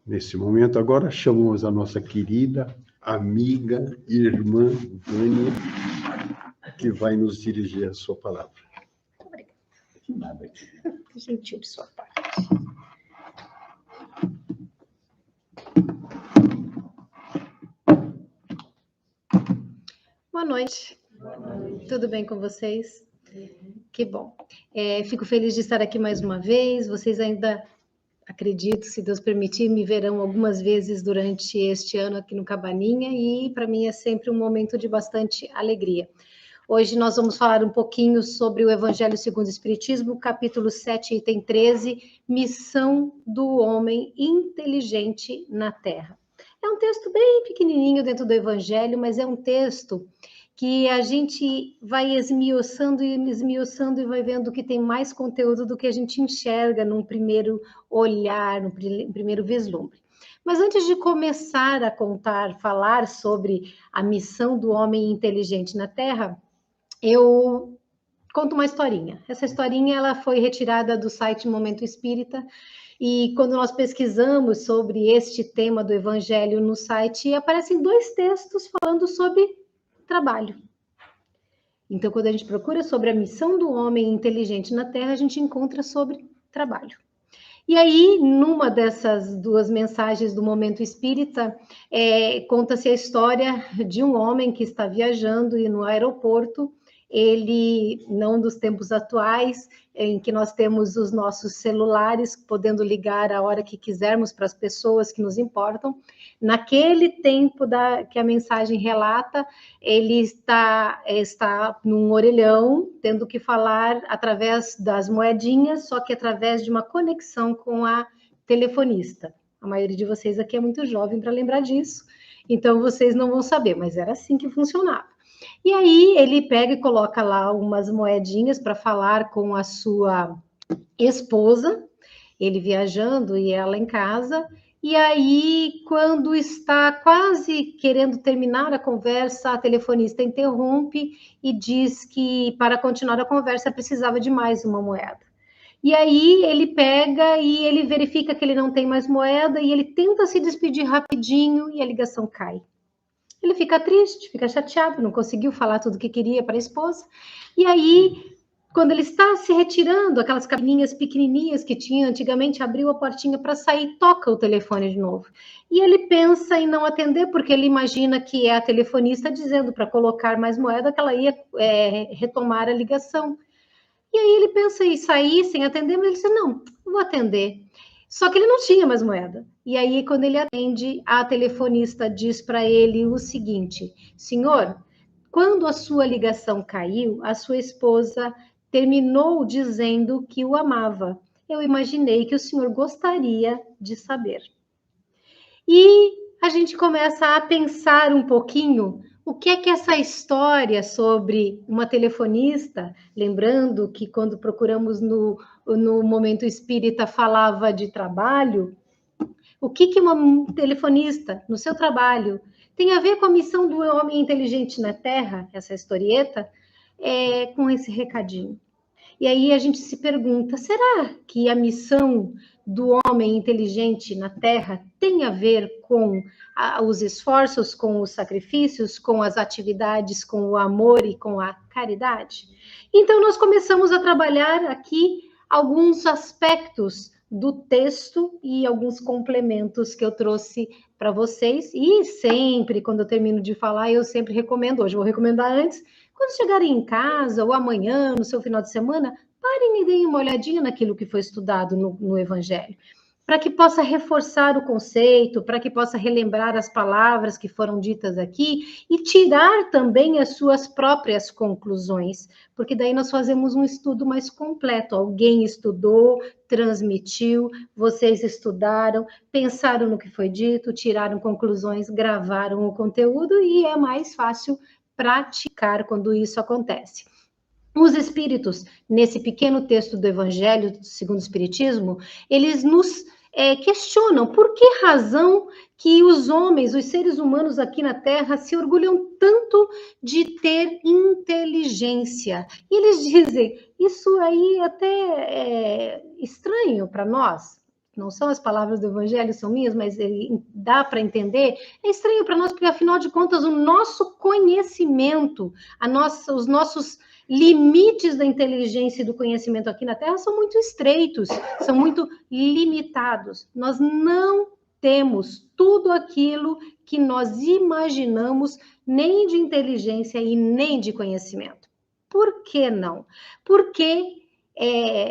Nesse momento, agora chamamos a nossa querida amiga e irmã Vânia, que vai nos dirigir a sua palavra. Obrigada. De nada. Que gentil de sua parte. Boa noite. Boa noite. Tudo bem com vocês? Que bom. Fico feliz de estar aqui mais uma vez. Vocês ainda, acredito, se Deus permitir, me verão algumas vezes durante este ano aqui no Cabaninha, e para mim é sempre um momento de bastante alegria. Hoje nós vamos falar um pouquinho sobre o Evangelho segundo o Espiritismo, capítulo 7, item 13, Missão do Homem Inteligente na Terra. É um texto bem pequenininho dentro do Evangelho, mas é um texto que a gente vai esmiuçando e vai vendo que tem mais conteúdo do que a gente enxerga num primeiro olhar, num primeiro vislumbre. Mas antes de começar a falar sobre a missão do homem inteligente na Terra, eu conto uma historinha. Essa historinha ela foi retirada do site Momento Espírita, e quando nós pesquisamos sobre este tema do Evangelho no site, aparecem dois textos falando sobre trabalho. Então, quando a gente procura sobre a missão do homem inteligente na Terra, a gente encontra sobre trabalho. E aí, numa dessas duas mensagens do Momento Espírita, conta-se a história de um homem que está viajando e no aeroporto, ele, não dos tempos atuais, em que nós temos os nossos celulares, podendo ligar a hora que quisermos para as pessoas que nos importam. Naquele tempo que a mensagem relata, ele está num orelhão, tendo que falar através das moedinhas, só que através de uma conexão com a telefonista. A maioria de vocês aqui é muito jovem para lembrar disso, então vocês não vão saber, mas era assim que funcionava. E aí ele pega e coloca lá umas moedinhas para falar com a sua esposa, ele viajando e ela em casa. E aí, quando está quase querendo terminar a conversa, a telefonista interrompe e diz que para continuar a conversa precisava de mais uma moeda. E aí ele pega e ele verifica que ele não tem mais moeda e ele tenta se despedir rapidinho e a ligação cai. Ele fica triste, fica chateado, não conseguiu falar tudo o que queria para a esposa. E aí, quando ele está se retirando, aquelas cabininhas pequenininhas que tinha antigamente, abriu a portinha para sair, toca o telefone de novo. E ele pensa em não atender, porque ele imagina que é a telefonista dizendo para colocar mais moeda, que ela ia retomar a ligação. E aí ele pensa em sair sem atender, mas ele disse, não, vou atender. Só que ele não tinha mais moeda. E aí, quando ele atende, a telefonista diz para ele o seguinte: senhor, quando a sua ligação caiu, a sua esposa terminou dizendo que o amava. Eu imaginei que o senhor gostaria de saber. E a gente começa a pensar um pouquinho o que é que essa história sobre uma telefonista, lembrando que quando procuramos no Momento Espírita falava de trabalho, o que uma telefonista no seu trabalho tem a ver com a missão do homem inteligente na Terra, essa historieta, com esse recadinho. E aí a gente se pergunta, será que a missão do homem inteligente na Terra tem a ver com os esforços, com os sacrifícios, com as atividades, com o amor e com a caridade? Então nós começamos a trabalhar aqui alguns aspectos do texto e alguns complementos que eu trouxe para vocês. E sempre, quando eu termino de falar, eu sempre recomendo, hoje eu vou recomendar antes, quando chegarem em casa ou amanhã, no seu final de semana, parem e deem uma olhadinha naquilo que foi estudado no Evangelho, para que possa reforçar o conceito, para que possa relembrar as palavras que foram ditas aqui e tirar também as suas próprias conclusões, porque daí nós fazemos um estudo mais completo. Alguém estudou, transmitiu, vocês estudaram, pensaram no que foi dito, tiraram conclusões, gravaram o conteúdo e é mais fácil praticar quando isso acontece. Os espíritos, nesse pequeno texto do Evangelho segundo o Espiritismo, eles nos questionam por que razão que os homens, os seres humanos aqui na Terra, se orgulham tanto de ter inteligência. E eles dizem, isso aí até é estranho para nós. não são as palavras do Evangelho, são minhas, mas dá para entender, é estranho para nós, porque afinal de contas o nosso conhecimento, os nossos limites da inteligência e do conhecimento aqui na Terra são muito estreitos, são muito limitados. Nós não temos tudo aquilo que nós imaginamos, nem de inteligência e nem de conhecimento. Por que não? Porque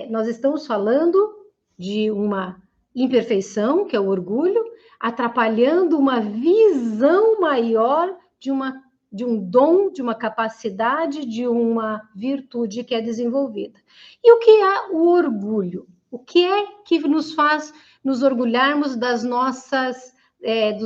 nós estamos falando de uma imperfeição, que é o orgulho, atrapalhando uma visão maior de um dom, de uma capacidade, de uma virtude que é desenvolvida. E o que é o orgulho? O que é que nos faz nos orgulharmos dos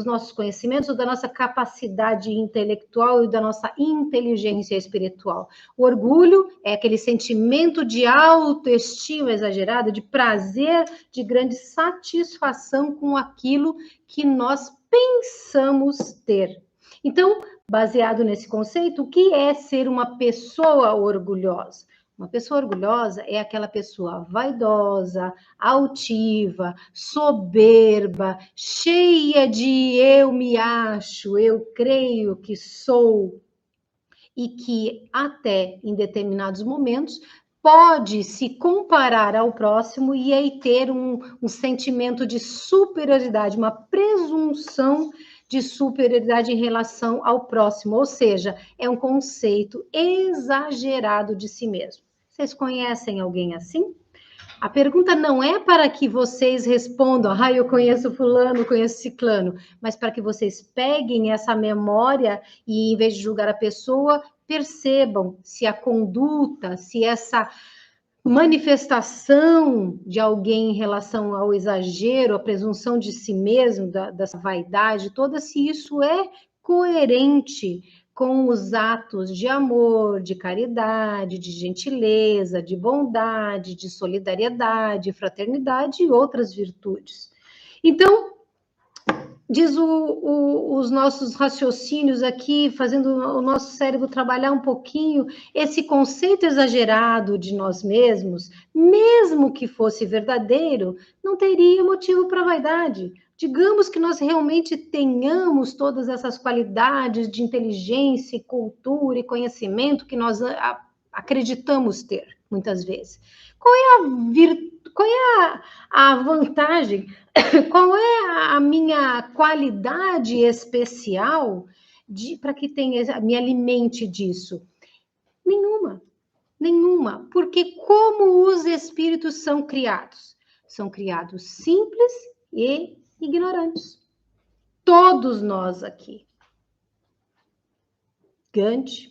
nossos conhecimentos, da nossa capacidade intelectual e da nossa inteligência espiritual? O orgulho é aquele sentimento de autoestima exagerada, de prazer, de grande satisfação com aquilo que nós pensamos ter. Então, baseado nesse conceito, o que é ser uma pessoa orgulhosa? Uma pessoa orgulhosa é aquela pessoa vaidosa, altiva, soberba, cheia de eu me acho, eu creio que sou, e que até em determinados momentos pode se comparar ao próximo e aí ter um sentimento de superioridade, uma presunção de superioridade em relação ao próximo, ou seja, é um conceito exagerado de si mesmo. Vocês conhecem alguém assim? A pergunta não é para que vocês respondam, eu conheço fulano, conheço ciclano, mas para que vocês peguem essa memória e, em vez de julgar a pessoa, percebam se a conduta, se essa manifestação de alguém em relação ao exagero, a presunção de si mesmo, dessa vaidade toda, se isso é coerente com os atos de amor, de caridade, de gentileza, de bondade, de solidariedade, fraternidade e outras virtudes. Então, diz os nossos raciocínios aqui, fazendo o nosso cérebro trabalhar um pouquinho, esse conceito exagerado de nós mesmos, mesmo que fosse verdadeiro, não teria motivo para vaidade. Digamos que nós realmente tenhamos todas essas qualidades de inteligência, cultura e conhecimento que nós acreditamos ter, muitas vezes. Qual é a vantagem? Qual é a minha qualidade especial para que me alimente disso? Nenhuma, nenhuma. Porque como os espíritos são criados? São criados simples e ignorantes. Todos nós aqui. Gandhi,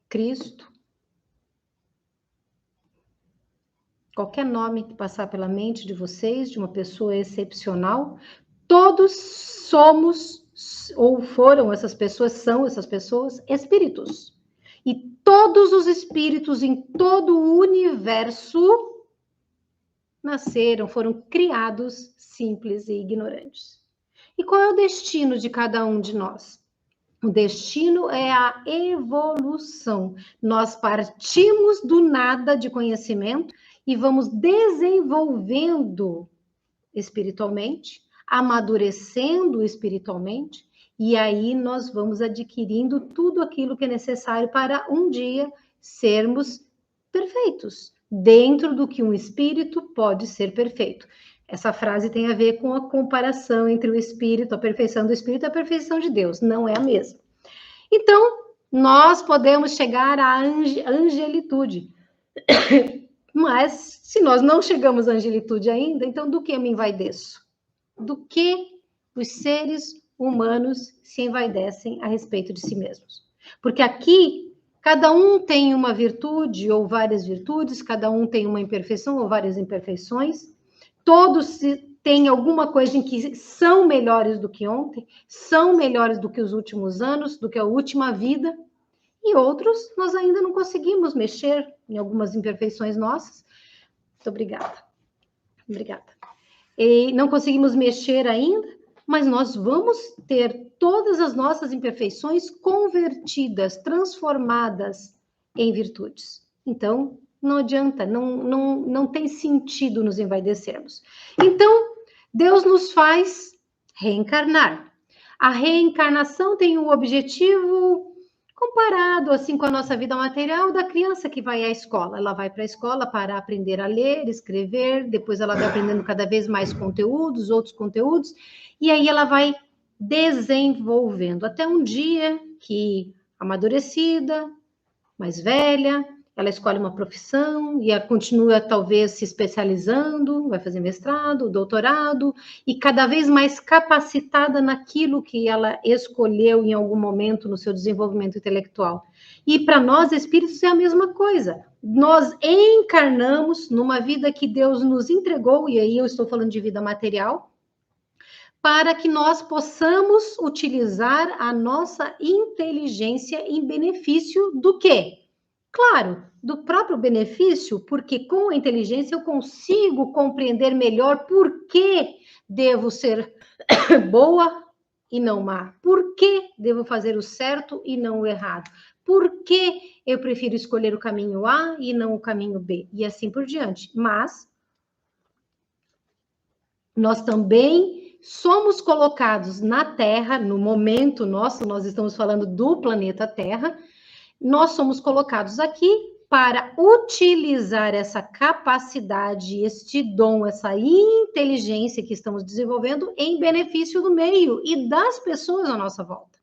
Cristo, qualquer nome que passar pela mente de vocês, de uma pessoa excepcional, todos somos, ou foram essas pessoas, são essas pessoas, espíritos. E todos os espíritos em todo o universo nasceram, foram criados simples e ignorantes. E qual é o destino de cada um de nós? O destino é a evolução. Nós partimos do nada de conhecimento e vamos desenvolvendo espiritualmente, amadurecendo espiritualmente, e aí nós vamos adquirindo tudo aquilo que é necessário para um dia sermos perfeitos, dentro do que um espírito pode ser perfeito. Essa frase tem a ver com a comparação entre o espírito, a perfeição do espírito e a perfeição de Deus. Não é a mesma. Então, nós podemos chegar à angelitude. Mas, se nós não chegamos à angelitude ainda, então do que eu me envaideço? Do que os seres humanos se envaidecem a respeito de si mesmos? Porque aqui, cada um tem uma virtude ou várias virtudes, cada um tem uma imperfeição ou várias imperfeições, todos têm alguma coisa em que são melhores do que ontem, são melhores do que os últimos anos, do que a última vida, e outros nós ainda não conseguimos mexer em algumas imperfeições nossas. Muito obrigada. Obrigada. E não conseguimos mexer ainda, mas nós vamos ter todas as nossas imperfeições convertidas, transformadas em virtudes. Então, Não adianta, não tem sentido nos envaidecermos. Então, Deus nos faz reencarnar. A reencarnação tem um objetivo comparado assim com a nossa vida material da criança que vai à escola. Ela vai para a escola para aprender a ler, escrever, depois ela vai aprendendo cada vez mais conteúdos, outros conteúdos, e aí ela vai desenvolvendo até um dia que, amadurecida, mais velha, ela escolhe uma profissão e ela continua talvez se especializando, vai fazer mestrado, doutorado, e cada vez mais capacitada naquilo que ela escolheu em algum momento no seu desenvolvimento intelectual. E para nós, espíritos, é a mesma coisa. Nós encarnamos numa vida que Deus nos entregou, e aí eu estou falando de vida material, para que nós possamos utilizar a nossa inteligência em benefício do quê? Claro, do próprio benefício, porque com a inteligência eu consigo compreender melhor por que devo ser boa e não má, por que devo fazer o certo e não o errado, por que eu prefiro escolher o caminho A e não o caminho B, e assim por diante. Mas nós também somos colocados na Terra, no momento nosso, nós estamos falando do planeta Terra, nós somos colocados aqui para utilizar essa capacidade, este dom, essa inteligência que estamos desenvolvendo em benefício do meio e das pessoas à nossa volta.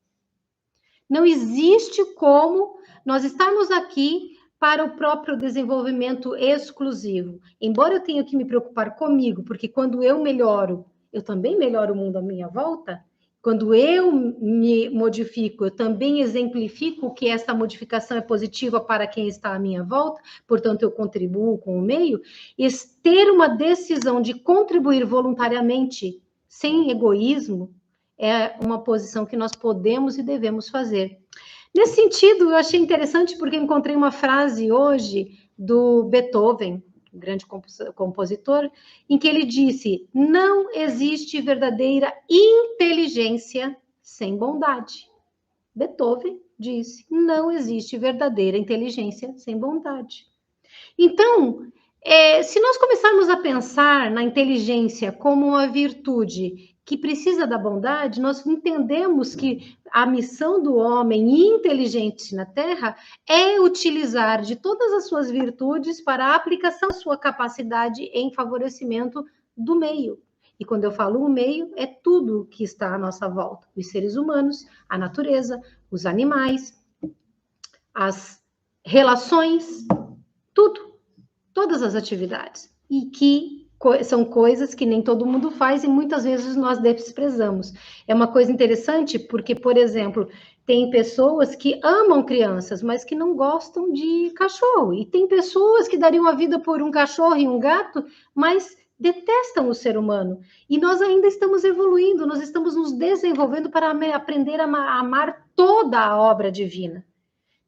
Não existe como nós estarmos aqui para o próprio desenvolvimento exclusivo. Embora eu tenha que me preocupar comigo, porque quando eu melhoro, eu também melhoro o mundo à minha volta. Quando eu me modifico, eu também exemplifico que essa modificação é positiva para quem está à minha volta, portanto, eu contribuo com o meio. E ter uma decisão de contribuir voluntariamente, sem egoísmo, é uma posição que nós podemos e devemos fazer. Nesse sentido, eu achei interessante porque encontrei uma frase hoje do Beethoven, um grande compositor, em que ele disse: não existe verdadeira inteligência sem bondade. Beethoven disse: não existe verdadeira inteligência sem bondade. Então, se nós começarmos a pensar na inteligência como uma virtude que precisa da bondade, nós entendemos que a missão do homem inteligente na Terra é utilizar de todas as suas virtudes para a aplicação da sua capacidade em favorecimento do meio. E quando eu falo o meio, é tudo que está à nossa volta. Os seres humanos, a natureza, os animais, as relações, tudo. Todas as atividades. E que são coisas que nem todo mundo faz e muitas vezes nós desprezamos. É uma coisa interessante porque, por exemplo, tem pessoas que amam crianças, mas que não gostam de cachorro. E tem pessoas que dariam a vida por um cachorro e um gato, mas detestam o ser humano. E nós ainda estamos evoluindo, nós estamos nos desenvolvendo para aprender a amar toda a obra divina.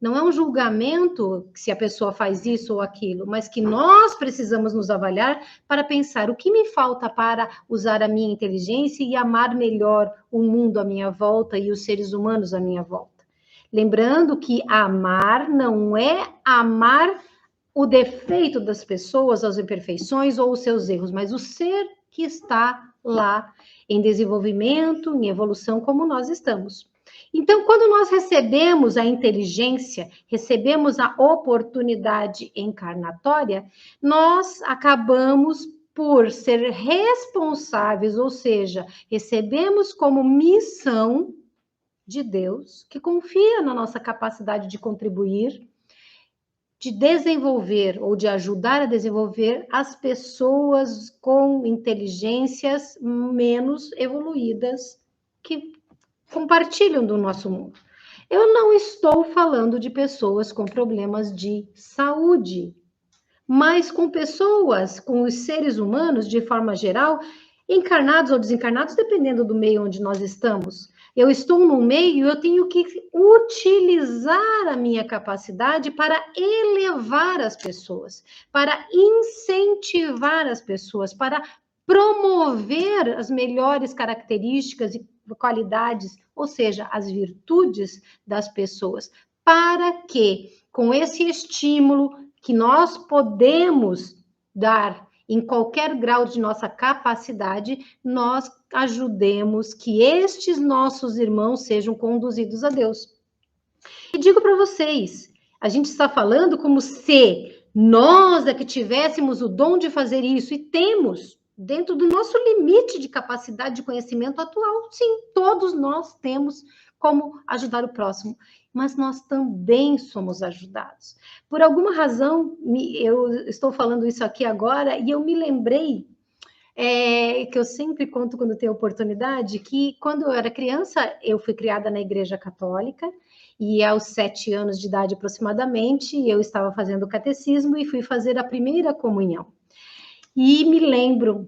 Não é um julgamento se a pessoa faz isso ou aquilo, mas que nós precisamos nos avaliar para pensar o que me falta para usar a minha inteligência e amar melhor o mundo à minha volta e os seres humanos à minha volta. Lembrando que amar não é amar o defeito das pessoas, as imperfeições ou os seus erros, mas o ser que está lá em desenvolvimento, em evolução, como nós estamos. Então, quando nós recebemos a inteligência, recebemos a oportunidade encarnatória, nós acabamos por ser responsáveis, ou seja, recebemos como missão de Deus, que confia na nossa capacidade de contribuir, de desenvolver ou de ajudar a desenvolver as pessoas com inteligências menos evoluídas que compartilham do nosso mundo. Eu não estou falando de pessoas com problemas de saúde, mas com pessoas, com os seres humanos, de forma geral, encarnados ou desencarnados, dependendo do meio onde nós estamos. Eu estou no meio, eu tenho que utilizar a minha capacidade para elevar as pessoas, para incentivar as pessoas, para promover as melhores características e qualidades, ou seja, as virtudes das pessoas, para que, com esse estímulo que nós podemos dar em qualquer grau de nossa capacidade, nós ajudemos que estes nossos irmãos sejam conduzidos a Deus. E digo para vocês, a gente está falando como se nós é que tivéssemos o dom de fazer isso, e temos, dentro do nosso limite de capacidade de conhecimento atual. Sim, todos nós temos como ajudar o próximo, mas nós também somos ajudados. Por alguma razão, eu estou falando isso aqui agora, e eu me lembrei, que eu sempre conto quando tenho oportunidade, que quando eu era criança, eu fui criada na Igreja Católica, e aos 7 anos de idade aproximadamente, eu estava fazendo o catecismo e fui fazer a primeira comunhão. E me lembro,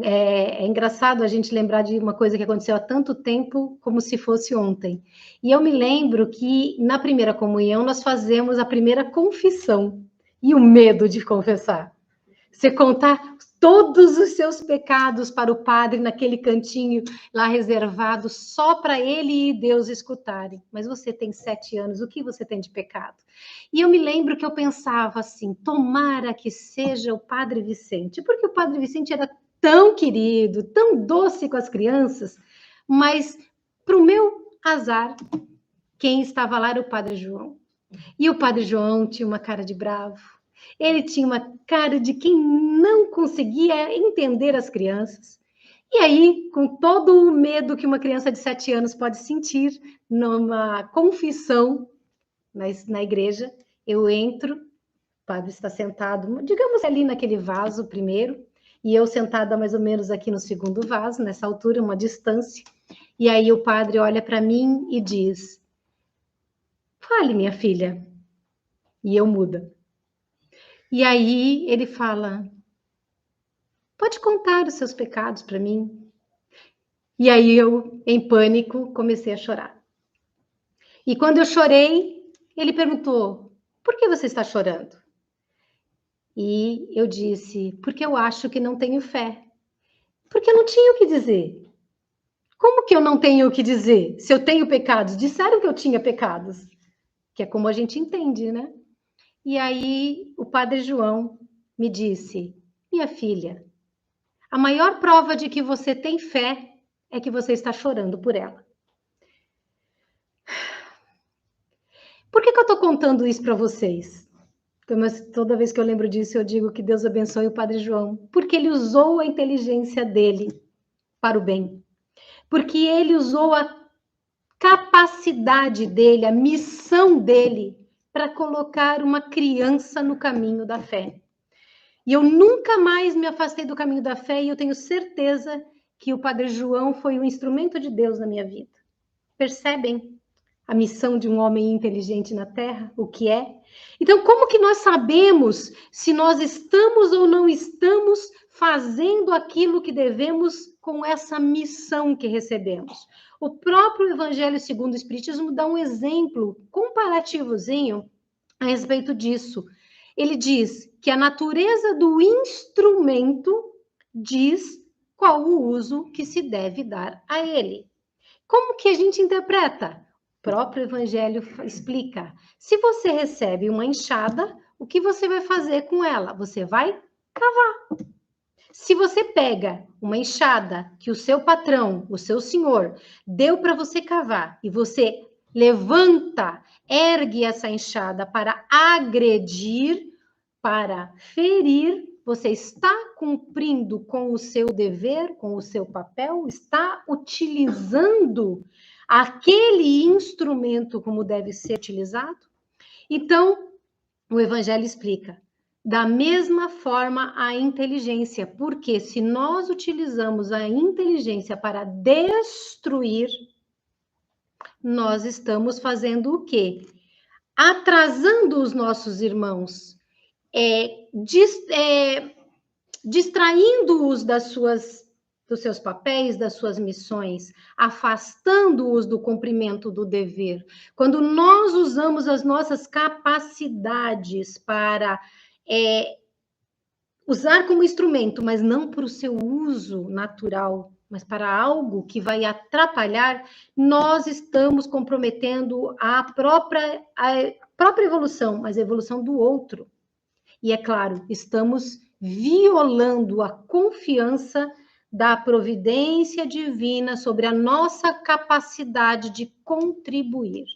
é engraçado a gente lembrar de uma coisa que aconteceu há tanto tempo como se fosse ontem. E eu me lembro que na primeira comunhão nós fazemos a primeira confissão. E o medo de confessar. Você contar todos os seus pecados para o padre naquele cantinho lá reservado só para ele e Deus escutarem. Mas você tem 7 anos, o que você tem de pecado? E eu me lembro que eu pensava assim, tomara que seja o Padre Vicente, porque o Padre Vicente era tão querido, tão doce com as crianças, mas para o meu azar, quem estava lá era o Padre João. E o Padre João tinha uma cara de bravo. Ele tinha uma cara de quem não conseguia entender as crianças. E aí, com todo o medo que uma criança de 7 anos pode sentir numa confissão na igreja, eu entro, o padre está sentado, digamos ali naquele vaso primeiro, e eu sentada mais ou menos aqui no segundo vaso, nessa altura, uma distância. E aí o padre olha para mim e diz: fale, minha filha. E eu mudo. E aí ele fala: pode contar os seus pecados para mim. E aí eu, em pânico, comecei a chorar. E quando eu chorei, ele perguntou: por que você está chorando? E eu disse: porque eu acho que não tenho fé. Porque eu não tinha o que dizer. Como que eu não tenho o que dizer? Se eu tenho pecados, disseram que eu tinha pecados. Que é como a gente entende, né? E aí o Padre João me disse: minha filha, a maior prova de que você tem fé é que você está chorando por ela. Por que eu estou contando isso para vocês? Mas toda vez que eu lembro disso, eu digo que Deus abençoe o Padre João, porque ele usou a inteligência dele para o bem. Porque ele usou a capacidade dele, a missão dele, para colocar uma criança no caminho da fé. E eu nunca mais me afastei do caminho da fé, e eu tenho certeza que o Padre João foi um instrumento de Deus na minha vida. Percebem a missão de um homem inteligente na Terra? O que é? Então, como que nós sabemos se nós estamos ou não estamos fazendo aquilo que devemos com essa missão que recebemos? O próprio Evangelho segundo o Espiritismo dá um exemplo comparativozinho a respeito disso. Ele diz que a natureza do instrumento diz qual o uso que se deve dar a ele. Como que a gente interpreta? O próprio Evangelho explica. Se você recebe uma enxada, o que você vai fazer com ela? Você vai cavar. Se você pega uma enxada que o seu patrão, o seu senhor, deu para você cavar e você levanta, ergue essa enxada para agredir, para ferir, você está cumprindo com o seu dever, com o seu papel, está utilizando aquele instrumento como deve ser utilizado? Então, o Evangelho explica. Da mesma forma, a inteligência, porque se nós utilizamos a inteligência para destruir, nós estamos fazendo o quê? Atrasando os nossos irmãos, distraindo-os dos seus papéis, das suas missões, afastando-os do cumprimento do dever. Quando nós usamos as nossas capacidades para usar como instrumento, mas não para o seu uso natural, mas para algo que vai atrapalhar, nós estamos comprometendo a própria evolução, mas a evolução do outro. E é claro, estamos violando a confiança da providência divina sobre a nossa capacidade de contribuir.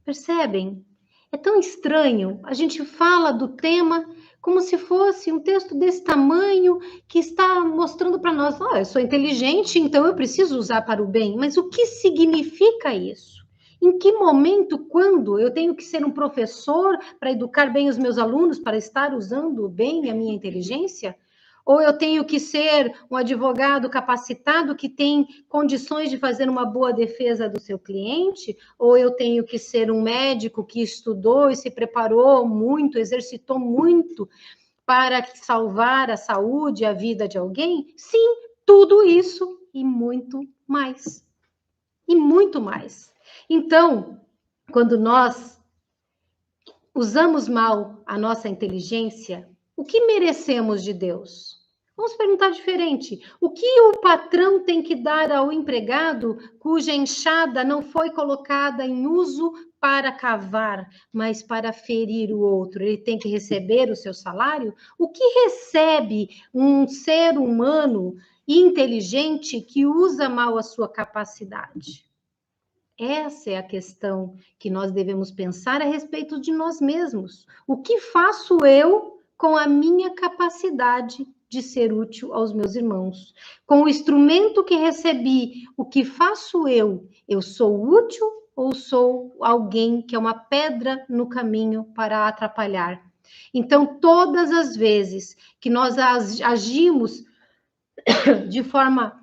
Percebem? É tão estranho. A gente fala do tema como se fosse um texto desse tamanho que está mostrando para nós, eu sou inteligente, então eu preciso usar para o bem. Mas o que significa isso? Em que momento, quando eu tenho que ser um professor para educar bem os meus alunos, para estar usando bem a minha inteligência? Ou eu tenho que ser um advogado capacitado que tem condições de fazer uma boa defesa do seu cliente? Ou eu tenho que ser um médico que estudou e se preparou muito, exercitou muito para salvar a saúde, a vida de alguém? Sim, tudo isso e muito mais. E muito mais. Então, quando nós usamos mal a nossa inteligência, o que merecemos de Deus? Vamos perguntar diferente. O que o patrão tem que dar ao empregado cuja enxada não foi colocada em uso para cavar, mas para ferir o outro? Ele tem que receber o seu salário? O que recebe um ser humano inteligente que usa mal a sua capacidade? Essa é a questão que nós devemos pensar a respeito de nós mesmos. O que faço eu com a minha capacidade de ser útil aos meus irmãos? Com o instrumento que recebi, o que faço eu? Eu sou útil ou sou alguém que é uma pedra no caminho para atrapalhar? Então, todas as vezes que nós agimos de forma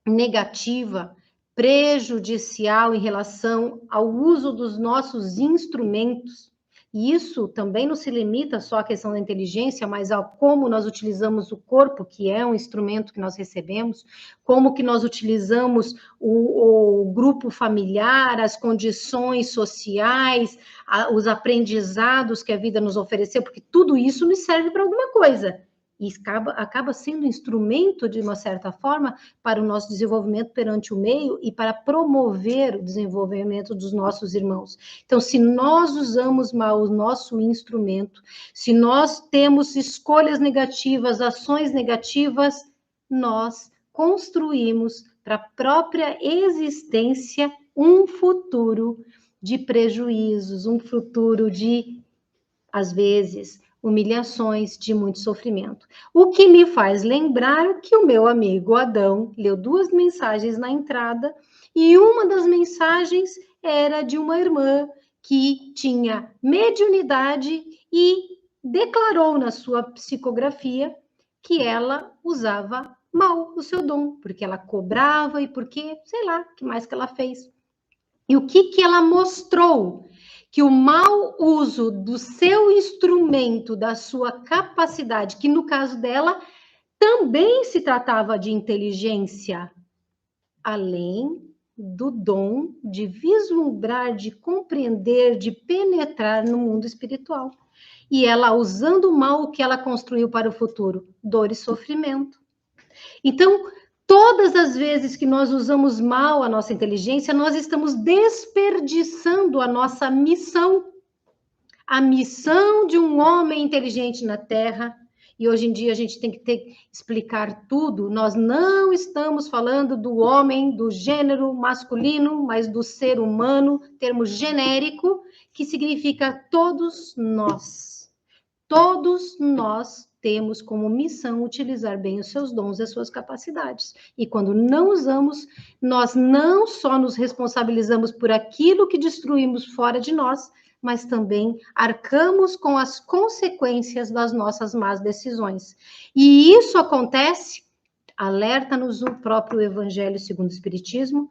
negativa, prejudicial em relação ao uso dos nossos instrumentos. E isso também não se limita só à questão da inteligência, mas a como nós utilizamos o corpo, que é um instrumento que nós recebemos, como que nós utilizamos o grupo familiar, as condições sociais, os aprendizados que a vida nos ofereceu, porque tudo isso nos serve para alguma coisa. E acaba sendo instrumento, de uma certa forma, para o nosso desenvolvimento perante o meio e para promover o desenvolvimento dos nossos irmãos. Então, se nós usamos mal o nosso instrumento, se nós temos escolhas negativas, ações negativas, nós construímos para a própria existência um futuro de prejuízos, um futuro de, às vezes, humilhações, de muito sofrimento. O que me faz lembrar que o meu amigo Adão leu 2 mensagens na entrada e uma das mensagens era de uma irmã que tinha mediunidade e declarou na sua psicografia que ela usava mal o seu dom, porque ela cobrava e porque, sei lá, o que mais que ela fez. E o que ela mostrou? Que o mau uso do seu instrumento, da sua capacidade, que no caso dela também se tratava de inteligência, além do dom de vislumbrar, de compreender, de penetrar no mundo espiritual. E ela usando mal o que ela construiu para o futuro, dor e sofrimento. Então, todas as vezes que nós usamos mal a nossa inteligência, nós estamos desperdiçando a nossa missão. A missão de um homem inteligente na Terra. E hoje em dia a gente tem que explicar tudo. Nós não estamos falando do homem, do gênero masculino, mas do ser humano, termo genérico, que significa todos nós. Todos nós temos como missão utilizar bem os seus dons e as suas capacidades. E quando não usamos, nós não só nos responsabilizamos por aquilo que destruímos fora de nós, mas também arcamos com as consequências das nossas más decisões. E isso acontece, alerta-nos o próprio Evangelho segundo o Espiritismo,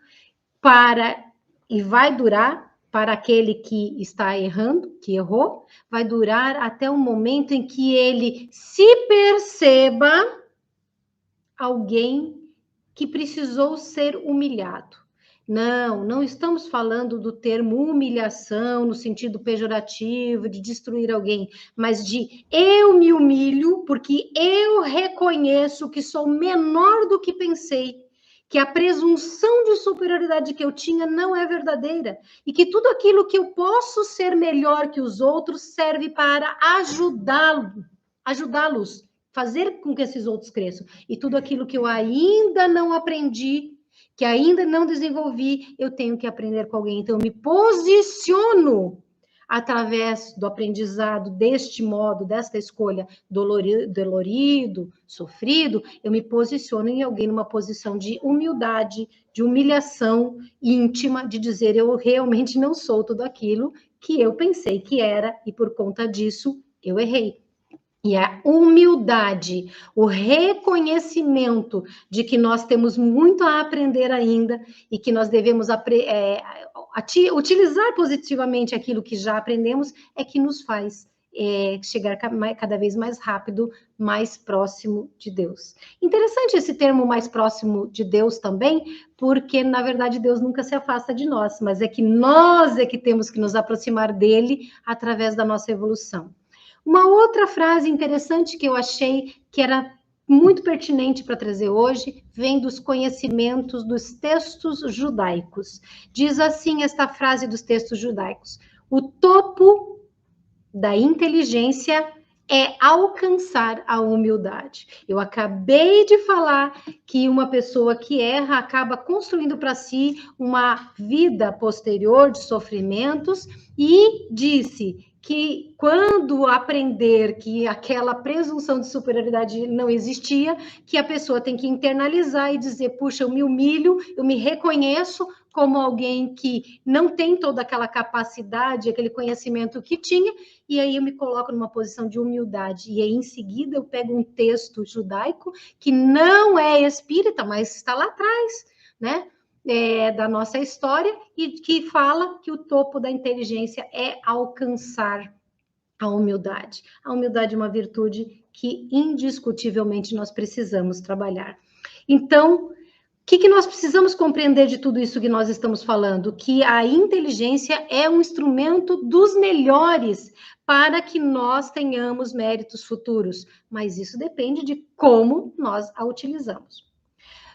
e vai durar, para aquele que está errando, que errou, vai durar até o momento em que ele se perceba alguém que precisou ser humilhado. Não estamos falando do termo humilhação no sentido pejorativo, de destruir alguém, mas de eu me humilho porque eu reconheço que sou menor do que pensei, que a presunção de superioridade que eu tinha não é verdadeira e que tudo aquilo que eu posso ser melhor que os outros serve para ajudá-los, fazer com que esses outros cresçam. E tudo aquilo que eu ainda não aprendi, que ainda não desenvolvi, eu tenho que aprender com alguém. Então, eu me posiciono através do aprendizado deste modo, desta escolha dolorido, sofrido, eu me posiciono em alguém numa posição de humildade, de humilhação íntima, de dizer eu realmente não sou tudo aquilo que eu pensei que era e por conta disso eu errei. E a humildade, o reconhecimento de que nós temos muito a aprender ainda e que nós devemos utilizar positivamente aquilo que já aprendemos é que nos faz chegar cada vez mais rápido, mais próximo de Deus. Interessante esse termo mais próximo de Deus também, porque, na verdade, Deus nunca se afasta de nós, mas é que nós é que temos que nos aproximar dele através da nossa evolução. Uma outra frase interessante que eu achei que era muito pertinente para trazer hoje, vem dos conhecimentos dos textos judaicos. Diz assim esta frase dos textos judaicos: o topo da inteligência é alcançar a humildade. Eu acabei de falar que uma pessoa que erra acaba construindo para si uma vida posterior de sofrimentos e disse que quando aprender que aquela presunção de superioridade não existia, que a pessoa tem que internalizar e dizer, puxa, eu me humilho, eu me reconheço como alguém que não tem toda aquela capacidade, aquele conhecimento que tinha, e aí eu me coloco numa posição de humildade. E aí, em seguida, eu pego um texto judaico que não é espírita, mas está lá atrás, né? Da nossa história, e que fala que o topo da inteligência é alcançar a humildade. A humildade é uma virtude que indiscutivelmente nós precisamos trabalhar. Então, o que nós precisamos compreender de tudo isso que nós estamos falando? Que a inteligência é um instrumento dos melhores para que nós tenhamos méritos futuros, mas isso depende de como nós a utilizamos.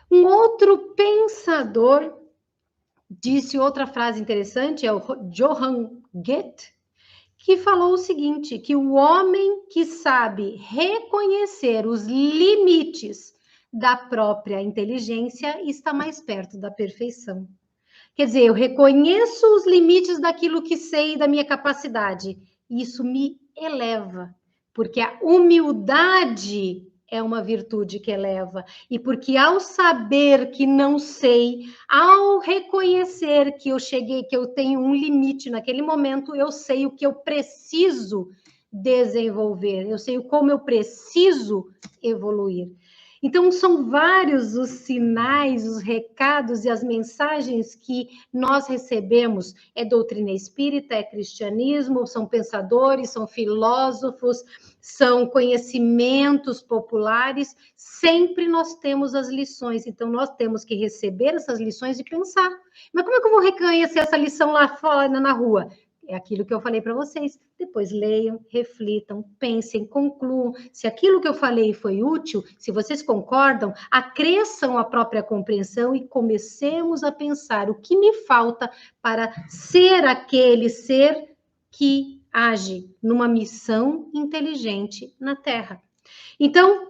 Um outro pensador disse outra frase interessante, é o Johann Goethe, que falou o seguinte, que o homem que sabe reconhecer os limites da própria inteligência está mais perto da perfeição. Quer dizer, eu reconheço os limites daquilo que sei da minha capacidade, e isso me eleva, porque a humildade é uma virtude que eleva, e porque ao saber que não sei, ao reconhecer que eu cheguei, que eu tenho um limite naquele momento, eu sei o que eu preciso desenvolver, eu sei como eu preciso evoluir. Então, são vários os sinais, os recados e as mensagens que nós recebemos. É doutrina espírita, é cristianismo, são pensadores, são filósofos, são conhecimentos populares. Sempre nós temos as lições. Então, nós temos que receber essas lições e pensar. Mas como é que eu vou reconhecer essa lição lá fora, na rua? É aquilo que eu falei para vocês. Depois leiam, reflitam, pensem, concluam. Se aquilo que eu falei foi útil, se vocês concordam, acresçam a própria compreensão e comecemos a pensar o que me falta para ser aquele ser que age numa missão inteligente na Terra. Então,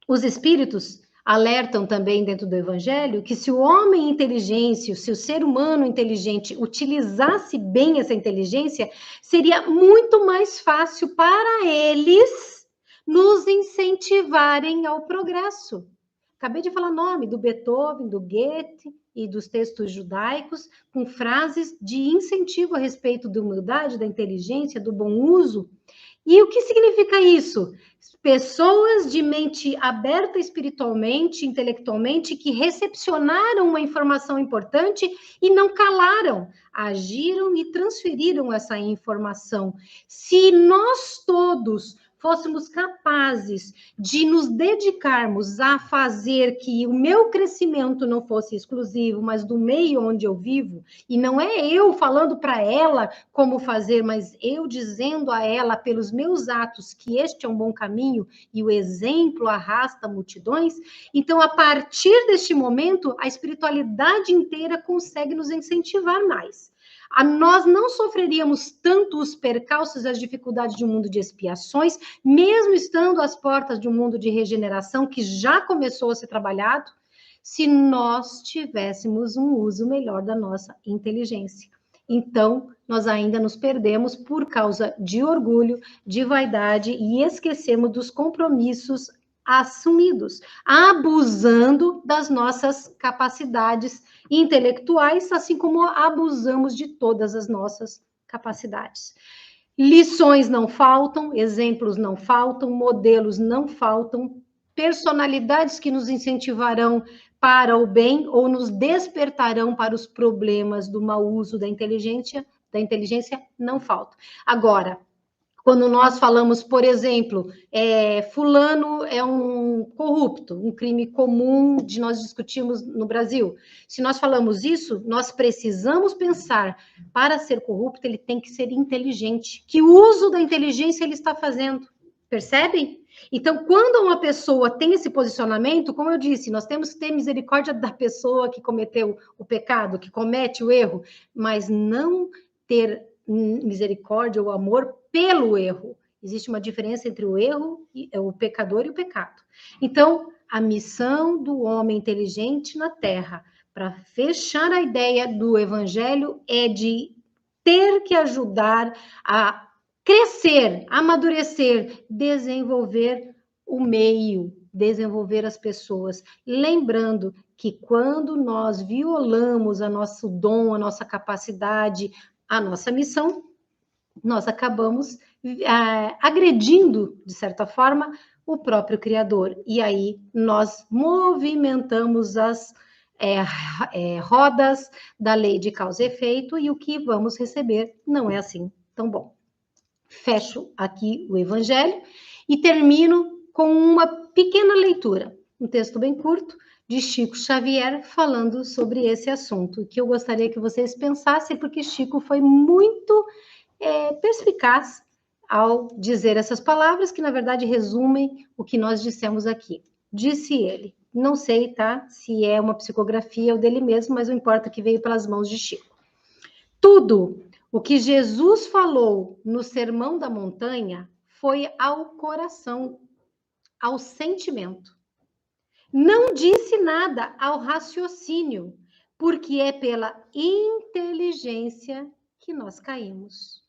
os espíritos alertam também dentro do Evangelho que se o homem inteligente, se o ser humano inteligente utilizasse bem essa inteligência, seria muito mais fácil para eles nos incentivarem ao progresso. Acabei de falar nome do Beethoven, do Goethe e dos textos judaicos, com frases de incentivo a respeito da humildade, da inteligência, do bom uso. E o que significa isso? Pessoas de mente aberta espiritualmente, intelectualmente, que recepcionaram uma informação importante e não calaram, agiram e transferiram essa informação. Se nós todos fôssemos capazes de nos dedicarmos a fazer que o meu crescimento não fosse exclusivo, mas do meio onde eu vivo, e não é eu falando para ela como fazer, mas eu dizendo a ela pelos meus atos que este é um bom caminho e o exemplo arrasta multidões, então a partir deste momento a espiritualidade inteira consegue nos incentivar mais. Nós não sofreríamos tanto os percalços e as dificuldades de um mundo de expiações, mesmo estando às portas de um mundo de regeneração que já começou a ser trabalhado, se nós tivéssemos um uso melhor da nossa inteligência. Então, nós ainda nos perdemos por causa de orgulho, de vaidade e esquecemos dos compromissos assumidos, abusando das nossas capacidades intelectuais, assim como abusamos de todas as nossas capacidades. Lições não faltam, exemplos não faltam, modelos não faltam, personalidades que nos incentivarão para o bem ou nos despertarão para os problemas do mau uso da inteligência não faltam. Agora, quando nós falamos, por exemplo, fulano é um corrupto, um crime comum de nós discutirmos no Brasil. Se nós falamos isso, nós precisamos pensar, para ser corrupto, ele tem que ser inteligente. Que uso da inteligência ele está fazendo? Percebem? Então, quando uma pessoa tem esse posicionamento, como eu disse, nós temos que ter misericórdia da pessoa que cometeu o pecado, que comete o erro, mas não ter misericórdia ou amor pelo erro. Existe uma diferença entre o erro, o pecador e o pecado. Então, a missão do homem inteligente na Terra, para fechar a ideia do Evangelho, é de ter que ajudar a crescer, amadurecer, desenvolver o meio, desenvolver as pessoas. Lembrando que quando nós violamos o nosso dom, a nossa capacidade, a nossa missão, nós acabamos agredindo, de certa forma, o próprio Criador. E aí nós movimentamos as rodas da lei de causa e efeito, e o que vamos receber não é assim tão bom. Fecho aqui o Evangelho e termino com uma pequena leitura, um texto bem curto, de Chico Xavier, falando sobre esse assunto, que eu gostaria que vocês pensassem, porque Chico foi muito perspicaz ao dizer essas palavras, que na verdade resumem o que nós dissemos aqui. Disse ele, não sei, tá, se é uma psicografia ou dele mesmo, mas não importa que veio pelas mãos de Chico. Tudo o que Jesus falou no Sermão da Montanha foi ao coração, ao sentimento. Não disse nada ao raciocínio, porque é pela inteligência que nós caímos.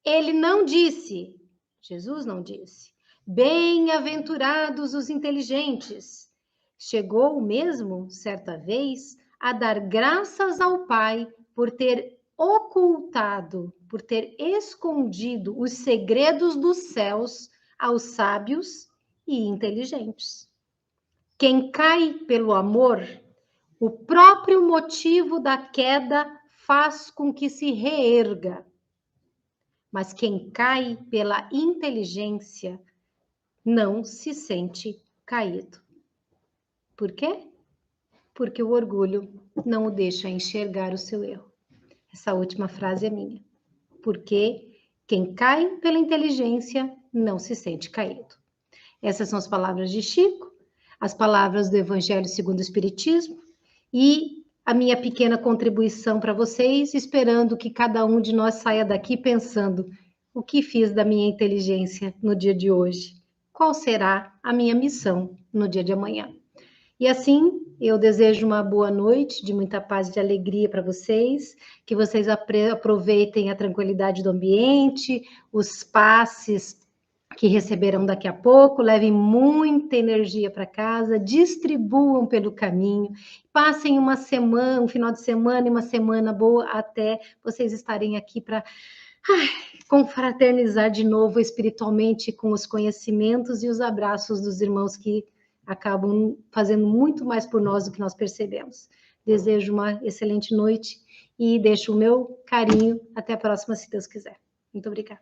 Ele não disse, Jesus não disse, bem-aventurados os inteligentes. Chegou mesmo, certa vez, a dar graças ao Pai por ter ocultado, por ter escondido os segredos dos céus aos sábios e inteligentes. Quem cai pelo amor, o próprio motivo da queda faz com que se reerga. Mas quem cai pela inteligência não se sente caído. Por quê? Porque o orgulho não o deixa enxergar o seu erro. Essa última frase é minha. Porque quem cai pela inteligência não se sente caído. Essas são as palavras de Chico, as palavras do Evangelho segundo o Espiritismo e a minha pequena contribuição para vocês, esperando que cada um de nós saia daqui pensando: o que fiz da minha inteligência no dia de hoje? Qual será a minha missão no dia de amanhã? E assim, eu desejo uma boa noite, de muita paz e de alegria para vocês, que vocês aproveitem a tranquilidade do ambiente, os passes que receberão daqui a pouco, levem muita energia para casa, distribuam pelo caminho, passem uma semana, um final de semana e uma semana boa até vocês estarem aqui para confraternizar de novo espiritualmente com os conhecimentos e os abraços dos irmãos que acabam fazendo muito mais por nós do que nós percebemos. Desejo uma excelente noite e deixo o meu carinho. Até a próxima, se Deus quiser. Muito obrigada.